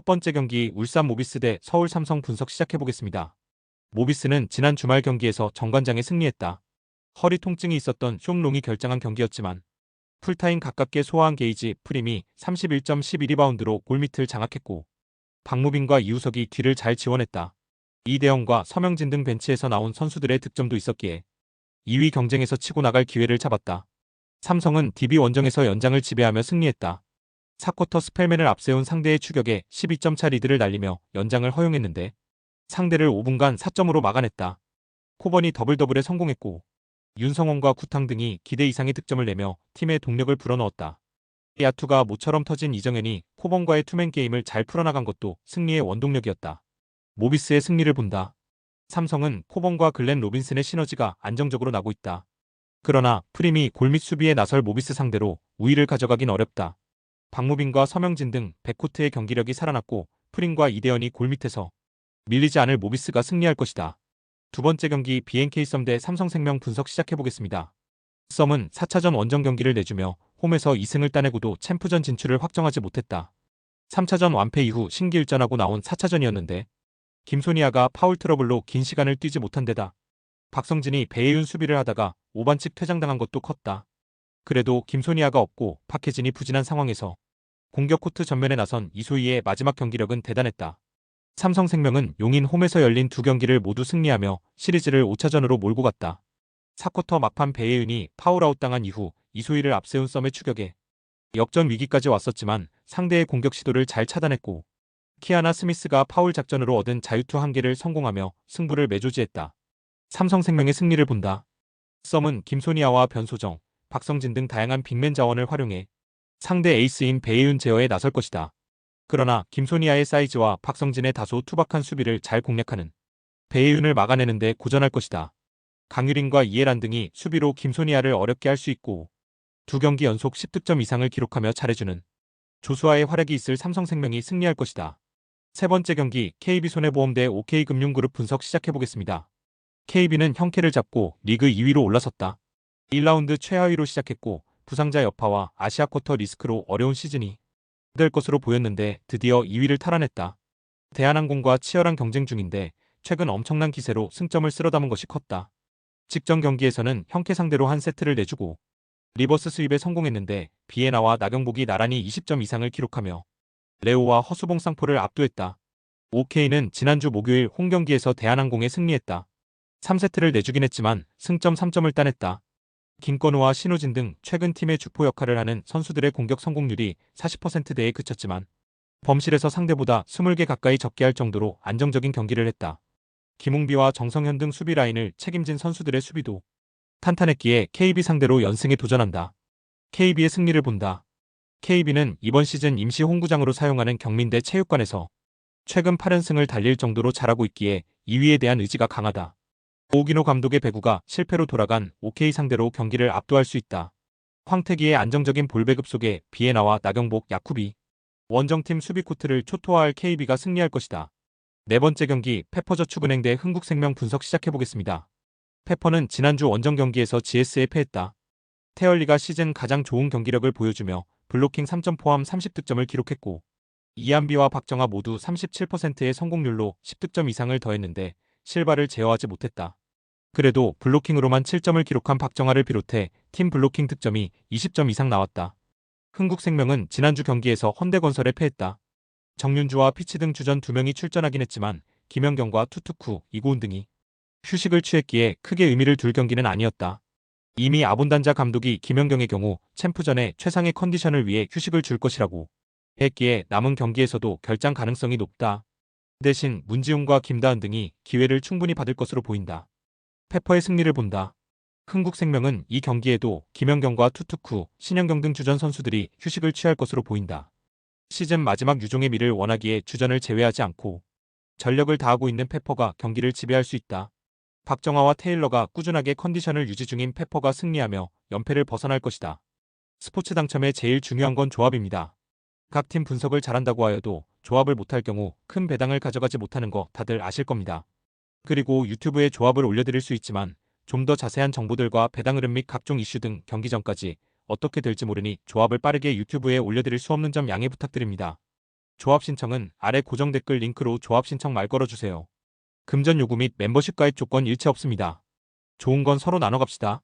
번째 경기 울산 모비스 대 서울 삼성 분석 시작해보겠습니다. 모비스는 지난 주말 경기에서 정관장에 승리했다. 허리 통증이 있었던 쇼롱이 결장한 경기였지만 풀타임 가깝게 소화한 게이지 프림이 31.12리바운드로 골밑을 장악했고 박무빈과 이우석이 뒤를 잘 지원했다. 이대영과 서명진 등 벤치에서 나온 선수들의 득점도 있었기에 2위 경쟁에서 치고 나갈 기회를 잡았다. 삼성은 DB 원정에서 연장을 지배하며 승리했다. 4쿼터 스펠맨을 앞세운 상대의 추격에 12점 차 리드를 날리며 연장을 허용했는데 상대를 5분간 4점으로 막아냈다. 코번이 더블더블에 성공했고 윤성원과 구탕 등이 기대 이상의 득점을 내며 팀의 동력을 불어넣었다. 야투가 모처럼 터진 이정현이 코번과의 투맨 게임을 잘 풀어나간 것도 승리의 원동력이었다. 모비스의 승리를 본다. 삼성은 코번과 글렌 로빈슨의 시너지가 안정적으로 나고 있다. 그러나 프림이 골밑 수비에 나설 모비스 상대로 우위를 가져가긴 어렵다. 박무빈과 서명진 등 백코트의 경기력이 살아났고 프림과 이대현이 골밑에서 밀리지 않을 모비스가 승리할 것이다. 두 번째 경기 BNK 썸 대 삼성생명 분석 시작해보겠습니다. 썸은 4차전 원정 경기를 내주며 홈에서 2승을 따내고도 챔프전 진출을 확정하지 못했다. 3차전 완패 이후 신기일전하고 나온 4차전이었는데 김소니아가 파울 트러블로 긴 시간을 뛰지 못한 데다 박성진이 배혜윤 수비를 하다가 오반칙 퇴장당한 것도 컸다. 그래도 김소니아가 없고 박혜진이 부진한 상황에서 공격 코트 전면에 나선 이소희의 마지막 경기력은 대단했다. 삼성생명은 용인 홈에서 열린 두 경기를 모두 승리하며 시리즈를 5차전으로 몰고 갔다. 4쿼터 막판 배혜윤이 파울아웃 당한 이후 이소희를 앞세운 썸의 추격에 역전 위기까지 왔었지만 상대의 공격 시도를 잘 차단했고 키아나 스미스가 파울 작전으로 얻은 자유투 1개를 성공하며 승부를 매조지했다. 삼성생명의 승리를 본다. 썸은 김소니아와 변소정, 박성진 등 다양한 빅맨 자원을 활용해 상대 에이스인 배혜윤 제어에 나설 것이다. 그러나 김소니아의 사이즈와 박성진의 다소 투박한 수비를 잘 공략하는 배혜윤을 막아내는데 고전할 것이다. 강유린과 이해란 등이 수비로 김소니아를 어렵게 할 수 있고 두 경기 연속 10득점 이상을 기록하며 잘해주는 조수아의 활약이 있을 삼성생명이 승리할 것이다. 세 번째 경기 KB손해보험 대 OK금융그룹 분석 시작해보겠습니다. KB는 형캐를 잡고 리그 2위로 올라섰다. 1라운드 최하위로 시작했고 부상자 여파와 아시아 쿼터 리스크로 어려운 시즌이 될 것으로 보였는데 드디어 2위를 탈환했다. 대한항공과 치열한 경쟁 중인데 최근 엄청난 기세로 승점을 쓸어담은 것이 컸다. 직전 경기에서는 형캐 상대로 한 세트를 내주고 리버스 스윕에 성공했는데 비에나와 나경복이 나란히 20점 이상을 기록하며 레오와 허수봉 쌍포를 압도했다. OK는 지난주 목요일 홈경기에서 대한항공에 승리했다. 3세트를 내주긴 했지만 승점 3점을 따냈다. 김건우와 신우진 등 최근 팀의 주포 역할을 하는 선수들의 공격 성공률이 40%대에 그쳤지만 범실에서 상대보다 20개 가까이 적게 할 정도로 안정적인 경기를 했다. 김웅비와 정성현 등 수비 라인을 책임진 선수들의 수비도 탄탄했기에 KB 상대로 연승에 도전한다. KB의 승리를 본다. KB는 이번 시즌 임시 홍구장으로 사용하는 경민대 체육관에서 최근 8연승을 달릴 정도로 잘하고 있기에 2위에 대한 의지가 강하다. 오기노 감독의 배구가 실패로 돌아간 OK 상대로 경기를 압도할 수 있다. 황태기의 안정적인 볼 배급 속에 비에나와 나경복, 야쿠비 원정팀 수비 코트를 초토화할 KB가 승리할 것이다. 네 번째 경기 페퍼저축은행 대 흥국생명 분석 시작해보겠습니다. 페퍼는 지난주 원정 경기에서 GS에 패했다. 태얼리가 시즌 가장 좋은 경기력을 보여주며 블로킹 3점 포함 30득점을 기록했고 이한비와 박정아 모두 37%의 성공률로 10득점 이상을 더했는데 실바를 제어하지 못했다. 그래도 블로킹으로만 7점을 기록한 박정아를 비롯해 팀 블로킹 득점이 20점 이상 나왔다. 흥국생명은 지난주 경기에서 헌대건설에 패했다. 정윤주와 피치 등 주전 2명이 출전하긴 했지만 김연경과 투투쿠, 이고은 등이 휴식을 취했기에 크게 의미를 둘 경기는 아니었다. 이미 아본단자 감독이 김연경의 경우 챔프전에 최상의 컨디션을 위해 휴식을 줄 것이라고 했기에 남은 경기에서도 결장 가능성이 높다. 대신 문지훈과 김다은 등이 기회를 충분히 받을 것으로 보인다. 페퍼의 승리를 본다. 흥국생명은 이 경기에도 김연경과 투투쿠, 신현경 등 주전 선수들이 휴식을 취할 것으로 보인다. 시즌 마지막 유종의 미를 원하기에 주전을 제외하지 않고 전력을 다하고 있는 페퍼가 경기를 지배할 수 있다. 박정아와 테일러가 꾸준하게 컨디션을 유지 중인 페퍼가 승리하며 연패를 벗어날 것이다. 스포츠 당첨에 제일 중요한 건 조합입니다. 각 팀 분석을 잘한다고 하여도 조합을 못할 경우 큰 배당을 가져가지 못하는 거 다들 아실 겁니다. 그리고 유튜브에 조합을 올려드릴 수 있지만 좀 더 자세한 정보들과 배당 흐름 및 각종 이슈 등 경기 전까지 어떻게 될지 모르니 조합을 빠르게 유튜브에 올려드릴 수 없는 점 양해 부탁드립니다. 조합 신청은 아래 고정 댓글 링크로 조합 신청 말 걸어주세요. 금전 요구 및 멤버십 가입 조건 일체 없습니다. 좋은 건 서로 나눠 갑시다.